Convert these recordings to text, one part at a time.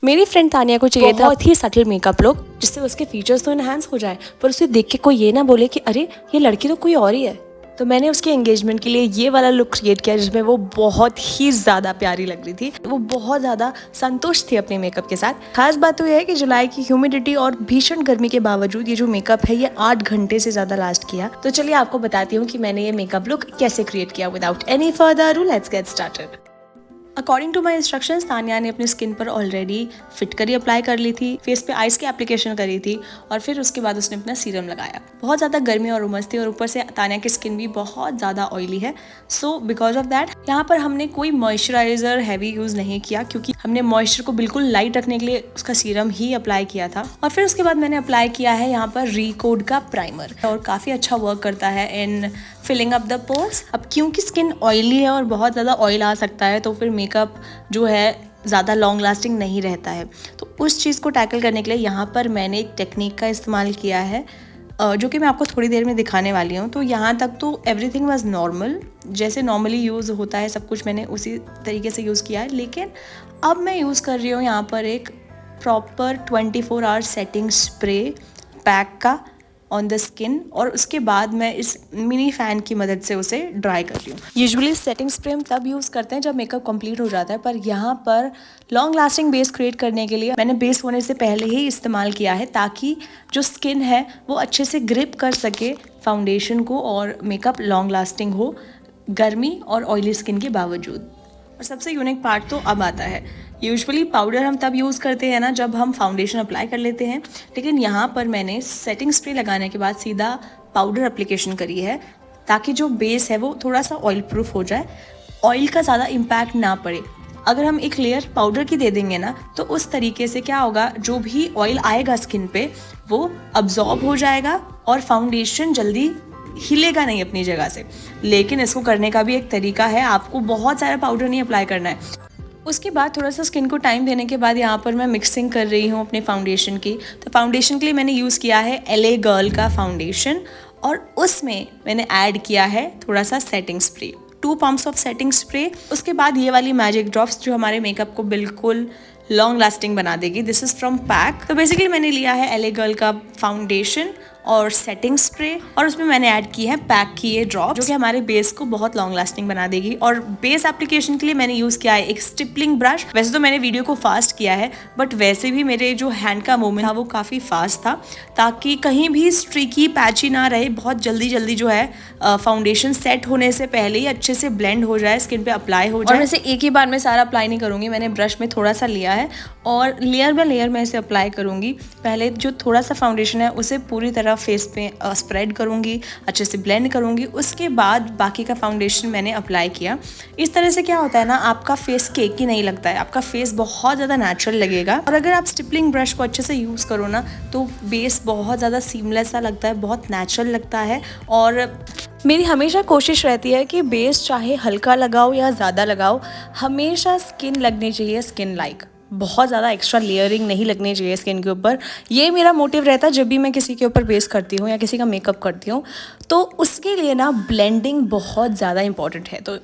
मेरी फ्रेंड तानिया को चाहिए था बहुत ही सटल मेकअप लुक जिससे उसके फीचर्स तो एनहांस हो जाए पर उसे देख के कोई ये ना बोले कि अरे ये लड़की तो कोई और ही है। तो मैंने उसके एंगेजमेंट के लिए ये वाला लुक क्रिएट किया जिसमें वो बहुत ही ज़्यादा प्यारी लग रही थी। वो बहुत ज़्यादा संतुष्ट थी अपने मेकअप के साथ। खास बात तो यह है कि जुलाई की ह्यूमिडिटी और भीषण गर्मी के बावजूद ये जो मेकअप है ये 8 घंटे से ज़्यादा लास्ट किया। तो चलिए आपको बताती हूँ कि मैंने ये मेकअप लुक कैसे क्रिएट किया। Without any further ado let's get started. According to my instructions Tania ने अपनी स्किन पर ऑलरेडी फिट करी अप्लाई कर ली थी, फेस पे आइस की एप्लीकेशन करी थी और फिर उसके बाद उसने अपना सीरम लगाया। बहुत ज़्यादा गर्मी और उमस थी और ऊपर से तानिया की स्किन भी बहुत ज़्यादा ऑयली है। सो बिकॉज ऑफ दैट यहाँ पर हमने कोई मॉइस्चराइजर हैवी यूज़ नहीं किया क्योंकि हमने मॉइस्चर को बिल्कुल लाइट रखने के लिए उसका सीरम ही अप्लाई किया था। और फिर उसके बाद मैंने अप्लाई किया है यहाँ पर रिकोड का प्राइमर और काफ़ी अच्छा वर्क करता है in filling up the pores. अब क्योंकि स्किन ऑयली है और बहुत ज़्यादा ऑयल आ सकता है तो फिर मेकअप जो है ज़्यादा लॉन्ग लास्टिंग नहीं रहता है। तो उस चीज़ को टैकल करने के लिए यहाँ पर मैंने एक टेक्निक का इस्तेमाल किया है जो कि मैं आपको थोड़ी देर में दिखाने वाली हूँ। तो यहाँ तक तो एवरीथिंग वाज नॉर्मल, जैसे नॉर्मली यूज़ होता है सब कुछ मैंने उसी तरीके से यूज़ किया है। लेकिन अब मैं यूज़ कर रही हूँ यहाँ पर एक proper 24 hour setting spray pack का ऑन द स्किन और उसके बाद मैं इस मिनी फ़ैन की मदद से उसे ड्राई कर रही हूँ। यूजुअली सेटिंग स्प्रे हम तब यूज़ करते हैं जब मेकअप कंप्लीट हो जाता है, पर यहाँ पर लॉन्ग लास्टिंग बेस क्रिएट करने के लिए मैंने बेस होने से पहले ही इस्तेमाल किया है ताकि जो स्किन है वो अच्छे से ग्रिप कर सके फाउंडेशन को और मेकअप लॉन्ग लास्टिंग हो गर्मी और ऑयली स्किन के बावजूद। और सबसे यूनिक पार्ट तो अब आता है। यूजुअली पाउडर हम तब यूज़ करते हैं ना जब हम फाउंडेशन अप्लाई कर लेते हैं, लेकिन यहाँ पर मैंने सेटिंग स्प्रे लगाने के बाद सीधा पाउडर एप्लीकेशन करी है ताकि जो बेस है वो थोड़ा सा ऑयल प्रूफ हो जाए, ऑयल का ज़्यादा इम्पैक्ट ना पड़े। अगर हम एक लेयर पाउडर की दे देंगे ना तो उस तरीके से क्या होगा, जो भी ऑयल आएगा स्किन पे वो अब्जॉर्ब हो जाएगा और फाउंडेशन जल्दी हिलेगा नहीं अपनी जगह से। लेकिन इसको करने का भी एक तरीका है, आपको बहुत सारा पाउडर नहीं अप्लाई करना है। उसके बाद थोड़ा सा स्किन को टाइम देने के बाद यहाँ पर मैं मिक्सिंग कर रही हूँ अपने फाउंडेशन की। तो फाउंडेशन के लिए मैंने यूज़ किया है LA गर्ल का फाउंडेशन और उसमें मैंने ऐड किया है थोड़ा सा setting spray, 2 pumps of setting spray. उसके बाद ये वाली मैजिक ड्रॉप्स जो हमारे मेकअप को बिल्कुल लॉन्ग लास्टिंग बना देगी। This is from pack. तो बेसिकली मैंने लिया है LA गर्ल का फाउंडेशन और सेटिंग स्प्रे और उसमें मैंने ऐड की है पैक की ये ड्रॉप जो कि हमारे बेस को बहुत लॉन्ग लास्टिंग बना देगी। और बेस एप्लीकेशन के लिए मैंने यूज़ किया है एक स्टिपलिंग ब्रश। वैसे तो मैंने वीडियो को फास्ट किया है बट वैसे भी मेरे जो हैंड का मूवमेंट था वो काफ़ी फास्ट था ताकि कहीं भी स्ट्रीकी पैची ना रहे। बहुत जल्दी जल्दी जो है फाउंडेशन सेट होने से पहले ही अच्छे से ब्लेंड हो जाए, स्किन पे अप्लाई हो जाए। और वैसे एक ही बार में सारा अप्लाई नहीं करूँगी, मैंने ब्रश में थोड़ा सा लिया है और लेयर बाय लेयर मैं इसे अप्लाई करूँगी। पहले जो थोड़ा सा फाउंडेशन है उसे पूरी तरह फेस पे स्प्रेड करूँगी, अच्छे से ब्लेंड करूँगी। उसके बाद बाकी का फाउंडेशन मैंने अप्लाई किया। इस तरह से क्या होता है ना, आपका फेस केकी नहीं लगता है, आपका फेस बहुत ज़्यादा नेचुरल लगेगा। और अगर आप स्टिपलिंग ब्रश को अच्छे से यूज़ करो ना तो बेस बहुत ज़्यादा सीमलेस सा लगता है, बहुत नेचुरल लगता है। और मेरी हमेशा कोशिश रहती है कि बेस चाहे हल्का लगाओ या ज़्यादा लगाओ, हमेशा स्किन लगनी चाहिए स्किन लाइक, बहुत ज़्यादा एक्स्ट्रा लेयरिंग नहीं लगनी चाहिए स्किन के ऊपर। ये मेरा मोटिव रहता है जब भी मैं किसी के ऊपर बेस करती हूँ या किसी का मेकअप करती हूँ। तो उसके लिए ना ब्लेंडिंग बहुत ज़्यादा इंपॉर्टेंट है। तो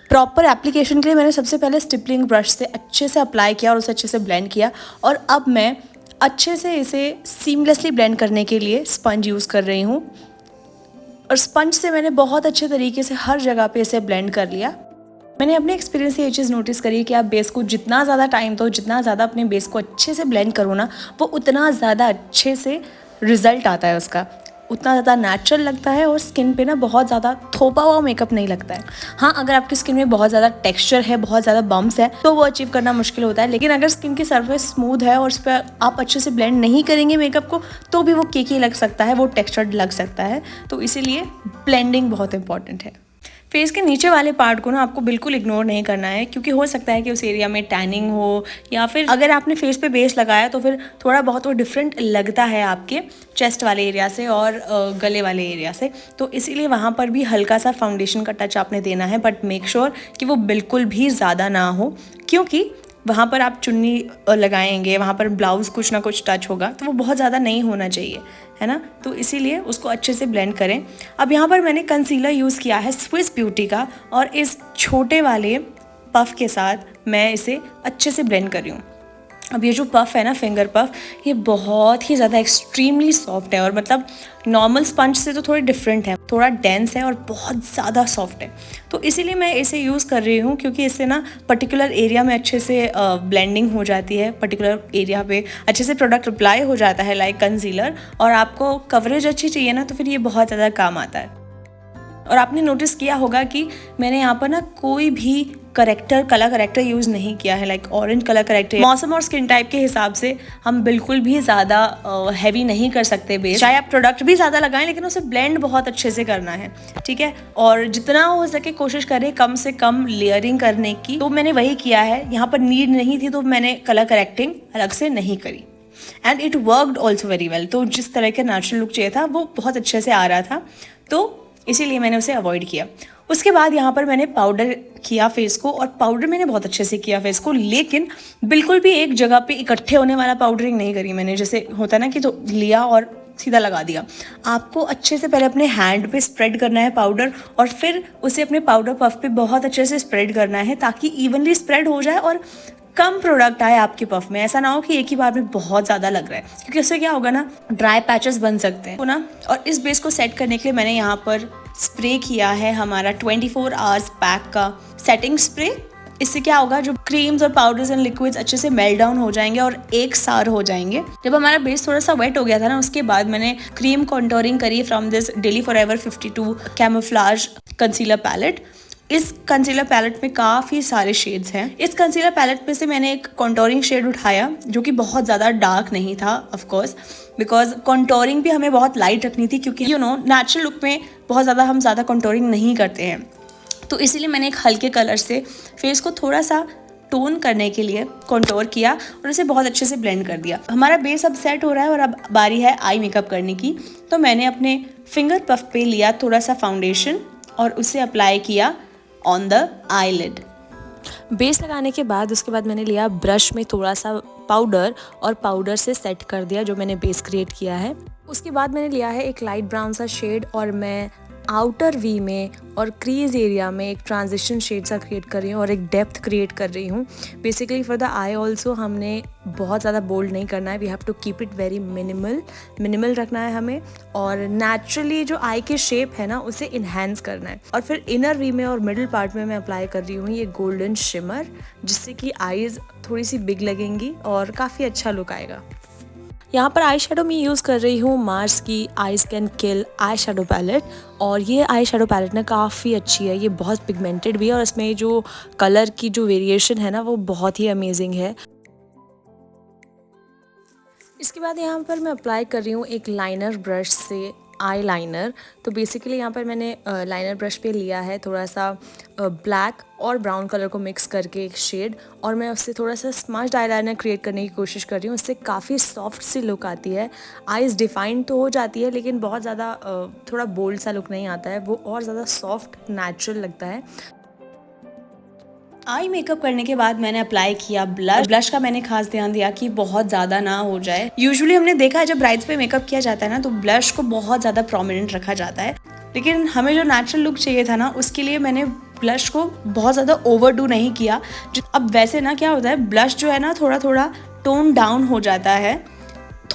प्रॉपर एप्लीकेशन के लिए मैंने सबसे पहले स्टिपलिंग ब्रश से अच्छे से अप्लाई किया और उसे अच्छे से ब्लेंड किया। और अब मैं अच्छे से इसे सीमलेसली ब्लेंड करने के लिए स्पंज यूज़ कर रही हूँ और स्पंज से मैंने बहुत अच्छे तरीके से हर जगह पे इसे ब्लेंड कर लिया। मैंने अपने एक्सपीरियंस से ये चीज़ नोटिस करी कि आप बेस को जितना ज़्यादा टाइम दो, जितना ज़्यादा अपने बेस को अच्छे से ब्लेंड करो ना, वो उतना ज़्यादा अच्छे से रिजल्ट आता है उसका, उतना ज़्यादा नेचुरल लगता है और स्किन पे ना बहुत ज़्यादा थोपा हुआ मेकअप नहीं लगता है। हाँ, अगर आपकी स्किन में बहुत ज़्यादा टेक्सचर है, बहुत ज़्यादा बम्प्स है तो वो अचीव करना मुश्किल होता है। लेकिन अगर स्किन की सरफेस स्मूथ है और उस पर आप अच्छे से ब्लेंड नहीं करेंगे मेकअप को तो भी वो केकी लग सकता है, वो टेक्सचर्ड लग सकता है। तो इसीलिए ब्लेंडिंग बहुत इंपॉर्टेंट है। फेस के नीचे वाले पार्ट को ना आपको बिल्कुल इग्नोर नहीं करना है क्योंकि हो सकता है कि उस एरिया में टैनिंग हो या फिर अगर आपने फेस पे बेस लगाया तो फिर थोड़ा बहुत वो डिफरेंट लगता है आपके चेस्ट वाले एरिया से और गले वाले एरिया से। तो इसीलिए वहाँ पर भी हल्का सा फाउंडेशन का टच आपने देना है, बट मेक श्योर कि वो बिल्कुल भी ज़्यादा ना हो क्योंकि वहाँ पर आप चुन्नी लगाएंगे, वहाँ पर ब्लाउज़ कुछ ना कुछ टच होगा तो वो बहुत ज़्यादा नहीं होना चाहिए, है ना। तो इसीलिए उसको अच्छे से ब्लेंड करें। अब यहाँ पर मैंने कंसीलर यूज़ किया है स्विस ब्यूटी का और इस छोटे वाले पफ के साथ मैं इसे अच्छे से ब्लेंड कर रही हूँ। अब ये जो पफ़ है ना, फिंगर पफ़, ये बहुत ही ज़्यादा एक्सट्रीमली सॉफ्ट है और मतलब नॉर्मल स्पंज से तो थोड़ी डिफरेंट है, थोड़ा डेंस है और बहुत ज़्यादा सॉफ्ट है। तो इसीलिए मैं इसे यूज़ कर रही हूँ, क्योंकि इससे ना पर्टिकुलर एरिया में अच्छे से ब्लेंडिंग हो जाती है, पर्टिकुलर एरिया पे अच्छे से प्रोडक्ट अप्लाई हो जाता है लाइक कंसीलर, और आपको कवरेज अच्छी चाहिए ना तो फिर ये बहुत ज़्यादा काम आता है। और आपने नोटिस किया होगा कि मैंने यहाँ पर ना कोई भी कलर करेक्टर यूज़ नहीं किया है, लाइक ऑरेंज कलर करेक्टर। मौसम और स्किन टाइप के हिसाब से हम बिल्कुल भी ज़्यादा हैवी नहीं कर सकते बेस, चाहे आप प्रोडक्ट भी ज़्यादा लगाएं, लेकिन उसे ब्लेंड बहुत अच्छे से करना है, ठीक है। और जितना हो सके कोशिश करें कम से कम लेयरिंग करने की, तो मैंने वही किया है। यहाँ पर नीड नहीं थी तो मैंने कलर करेक्टिंग अलग से नहीं करी, and it worked also very well. तो जिस तरह का नेचुरल लुक चाहिए था वो बहुत अच्छे से आ रहा था, तो इसीलिए मैंने उसे अवॉइड किया। उसके बाद यहाँ पर मैंने पाउडर किया फेस को, और पाउडर मैंने बहुत अच्छे से किया फेस को, लेकिन बिल्कुल भी एक जगह पे इकट्ठे होने वाला पाउडरिंग नहीं करी मैंने, जैसे होता है ना कि तो लिया और सीधा लगा दिया। आपको अच्छे से पहले अपने हैंड पे स्प्रेड करना है पाउडर, और फिर उसे अपने पाउडर पफ पे बहुत अच्छे से स्प्रेड करना है, ताकि इवनली स्प्रेड हो जाए और कम प्रोडक्ट आए आपके पफ में। ऐसा ना हो कि एक ही बार में बहुत ज़्यादा लग रहा है, क्योंकि उससे क्या होगा ना, ड्राई पैचेस बन सकते हैं ना। और इस बेस को सेट करने के लिए मैंने यहाँ पर स्प्रे किया है हमारा 24 आवर्स पैक का सेटिंग स्प्रे। इससे क्या होगा, जो क्रीम्स और पाउडर्स एंड लिक्विड्स अच्छे से मेल्ट डाउन हो जाएंगे और एक सार हो जाएंगे। जब हमारा बेस थोड़ा सा वेट हो गया था ना, उसके बाद मैंने क्रीम कॉन्टोरिंग करी from this Daily Forever 52 camouflage concealer palette. इस कंसीलर पैलेट में काफ़ी सारे शेड्स हैं। इस कंसीलर पैलेट में से मैंने एक कॉन्टोरिंग शेड उठाया जो कि बहुत ज़्यादा डार्क नहीं था, ऑफ कोर्स, बिकॉज कॉन्टोरिंग भी हमें बहुत लाइट रखनी थी, क्योंकि नेचुरल लुक में बहुत ज़्यादा हम ज़्यादा कॉन्टोरिंग नहीं करते हैं। तो इसीलिए मैंने एक हल्के कलर से फेस को थोड़ा सा टोन करने के लिए कॉन्टोर किया और उसे बहुत अच्छे से ब्लेंड कर दिया। हमारा बेस अब सेट हो रहा है और अब बारी है आई मेकअप करने की। तो मैंने अपने फिंगर पफ पे लिया थोड़ा सा फाउंडेशन और उसे अप्लाई किया ऑन द आईलिड। बेस लगाने के बाद उसके बाद मैंने लिया ब्रश में थोड़ा सा पाउडर और पाउडर से सेट कर दिया जो मैंने बेस क्रिएट किया है। उसके बाद मैंने लिया है एक लाइट ब्राउन सा शेड और मैं आउटर वी में और क्रीज एरिया में एक ट्रांजिशन शेड सा क्रिएट कर रही हूँ और एक डेप्थ क्रिएट कर रही हूँ। Basically for the eye also हमने बहुत ज़्यादा बोल्ड नहीं करना है, we have to keep it very minimal रखना है हमें, और नेचुरली जो आई के शेप है ना उसे इन्हेंस करना है। और फिर इनर वी में और मिडिल पार्ट में मैं अप्लाई कर रही हूँ ये गोल्डन शिमर, जिससे कि आईज थोड़ी सी बिग लगेंगी और काफ़ी अच्छा लुक आएगा। यहाँ पर आई शेडो मैं यूज़ कर रही हूँ मार्स की eyes can kill eye shadow palette, और ये आई शेडो पैलेट ना काफ़ी अच्छी है, ये बहुत पिगमेंटेड भी है और इसमें जो कलर की जो वेरिएशन है ना वो बहुत ही अमेजिंग है। इसके बाद यहाँ पर मैं अप्लाई कर रही हूँ एक लाइनर ब्रश से आई लाइनर। तो बेसिकली यहाँ पर मैंने लाइनर ब्रश पे लिया है थोड़ा सा ब्लैक और ब्राउन कलर को मिक्स करके एक शेड, और मैं उससे थोड़ा सा स्मज्ड आई लाइनर क्रिएट करने की कोशिश कर रही हूँ। इससे काफ़ी सॉफ्ट सी लुक आती है, आईज डिफाइंड तो हो जाती है लेकिन बहुत ज़्यादा थोड़ा बोल्ड सा लुक नहीं आता है, वो और ज़्यादा सॉफ्ट नेचुरल लगता है। आई मेकअप करने के बाद मैंने अप्लाई किया ब्लश का मैंने खास ध्यान दिया कि बहुत ज़्यादा ना हो जाए। यूजुअली हमने देखा है जब ब्राइड्स पे मेकअप किया जाता है ना तो ब्लश को बहुत ज़्यादा प्रोमिनेंट रखा जाता है, लेकिन हमें जो नेचुरल लुक चाहिए था ना उसके लिए मैंने ब्लश को बहुत ज़्यादा ओवरडू नहीं किया। अब वैसे ना क्या होता है, ब्लश जो है ना थोड़ा थोड़ा टोन डाउन हो जाता है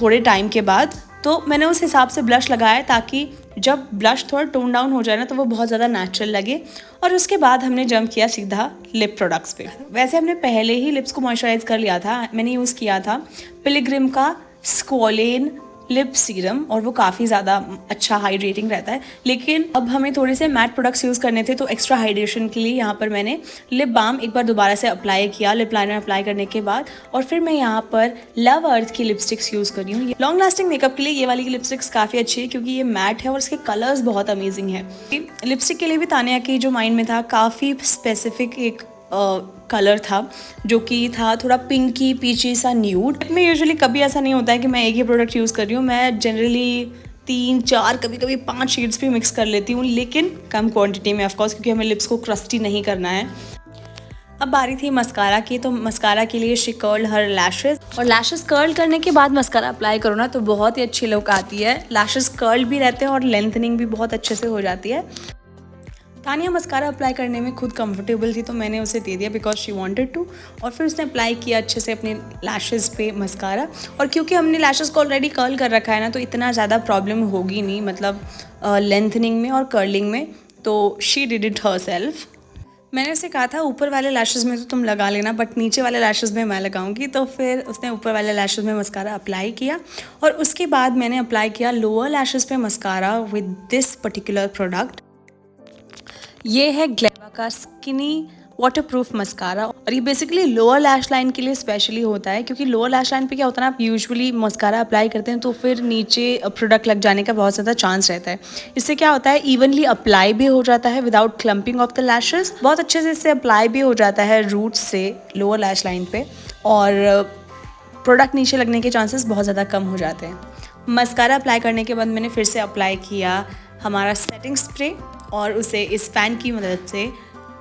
थोड़े टाइम के बाद, तो मैंने उस हिसाब से ब्लश लगाया ताकि जब ब्लश थोड़ा टोन डाउन हो जाए ना तो वो बहुत ज़्यादा नेचुरल लगे। और उसके बाद हमने जंप किया सीधा लिप प्रोडक्ट्स पे। वैसे हमने पहले ही लिप्स को मॉइस्चराइज कर लिया था, मैंने यूज़ किया था पिलग्रिम का स्क्वालेन लिप सीरम और वो काफ़ी ज़्यादा अच्छा हाइड्रेटिंग रहता है, लेकिन अब हमें थोड़े से मैट प्रोडक्ट्स यूज़ करने थे तो एक्स्ट्रा हाइड्रेशन के लिए यहाँ पर मैंने लिप बाम एक बार दोबारा से अप्लाई किया लिप लाइनर अप्लाई करने के बाद। और फिर मैं यहाँ पर लव अर्थ की लिपस्टिक्स यूज़ कर रही हूँ। लॉन्ग लास्टिंग मेकअप के लिए ये वाली की लिपस्टिक्स काफ़ी अच्छी है क्योंकि ये मैट है और इसके कलर्स बहुत अमेजिंग है। लिपस्टिक के लिए भी तानिया की जो माइंड में था काफ़ी स्पेसिफिक एक कलर था जो कि था थोड़ा पिंकी पीची सा न्यूड। में यूजुअली कभी ऐसा नहीं होता है कि मैं एक ही प्रोडक्ट यूज़ कर रही हूँ, मैं जनरली 3-4 कभी कभी 5 शेड्स भी मिक्स कर लेती हूँ, लेकिन कम क्वांटिटी में ऑफकोर्स, क्योंकि हमें लिप्स को क्रस्टी नहीं करना है। अब बारी थी मस्कारा की, तो मस्कारा के लिए शी कर्ल हर लैशेस, और लैशेस कर्ल करने के बाद मस्कारा अप्लाई करो ना तो बहुत ही अच्छी लुक आती है। लैशेस कर्ल भी रहते हैं और लेंथनिंग भी बहुत अच्छे से हो जाती है। तानिया मस्कारा अप्लाई करने में खुद कंफर्टेबल थी तो मैंने उसे दे दिया बिकॉज शी वांटेड टू। और फिर उसने अप्लाई किया अच्छे से अपने लैशेज़ पे मस्कारा। और क्योंकि हमने लैशेज़ को ऑलरेडी कर्ल कर रखा है ना, तो इतना ज़्यादा प्रॉब्लम होगी नहीं, मतलब लेंथनिंग में और कर्लिंग में। तो शी डिड इट हरसेल्फ। मैंने उसे कहा था ऊपर वाले लैशेज़ में तो तुम लगा लेना, बट नीचे वाले लैशेज़ में मैं लगाऊंगी। तो फिर उसने ऊपर वाले लैशेज़ में मस्कारा अप्लाई किया और उसके बाद मैंने अप्लाई किया लोअर लैशेज़ पे mascara with this particular product. ये है ग्लेवा का स्किनी वाटरप्रूफ मस्कारा और ये बेसिकली लोअर लैश लाइन के लिए स्पेशली होता है, क्योंकि लोअर लैश लाइन पे क्या होता है ना, आप यूजुअली मस्कारा अप्लाई करते हैं तो फिर नीचे प्रोडक्ट लग जाने का बहुत ज़्यादा चांस रहता है। इससे क्या होता है, इवनली अप्लाई भी हो जाता है without clumping of the lashes. बहुत अच्छे से इससे अप्लाई भी हो जाता है रूट्स से लोअर लैश लाइन पे, और प्रोडक्ट नीचे लगने के चांसेस बहुत ज़्यादा कम हो जाते हैं। मस्कारा अप्लाई करने के बाद मैंने फिर से अप्लाई किया हमारा सेटिंग स्प्रे और उसे इस फ़ैन की मदद से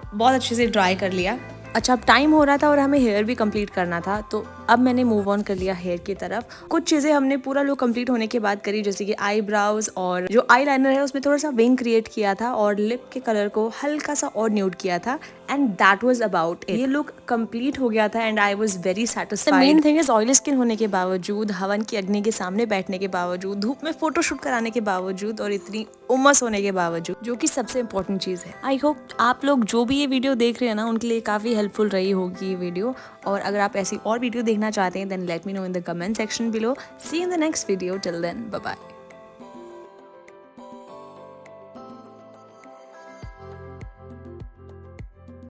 बहुत अच्छे से ड्राई कर लिया। अच्छा, अब टाइम हो रहा था और हमें हेयर भी कंप्लीट करना था, तो अब मैंने मूव ऑन कर लिया हेयर की तरफ। कुछ चीज़ें हमने पूरा लुक कंप्लीट होने के बाद करी, जैसे कि आई ब्राउज और जो आई लाइनर है उसमें थोड़ा सा विंग क्रिएट किया था और लिप के कलर को हल्का सा और न्यूड किया था, and that was about it. ये लुक कंप्लीट हो गया था and I was very satisfied. Main thing is oily skin होने के बावजूद, हवन की अग्नि के सामने बैठने के बावजूद, धूप में फोटोशूट कराने के बावजूद और इतनी उमस होने के बावजूद, जो कि सबसे इंपॉर्टेंट चीज़ है। आई होप आप लोग जो भी ये वीडियो देख रहे हैं ना, उनके लिए काफ़ी हेल्पफुल रही होगी ये वीडियो। और अगर आप ऐसी और वीडियो देखना चाहते हैं then let me know in the comment section below. See in the next video, till then bye bye.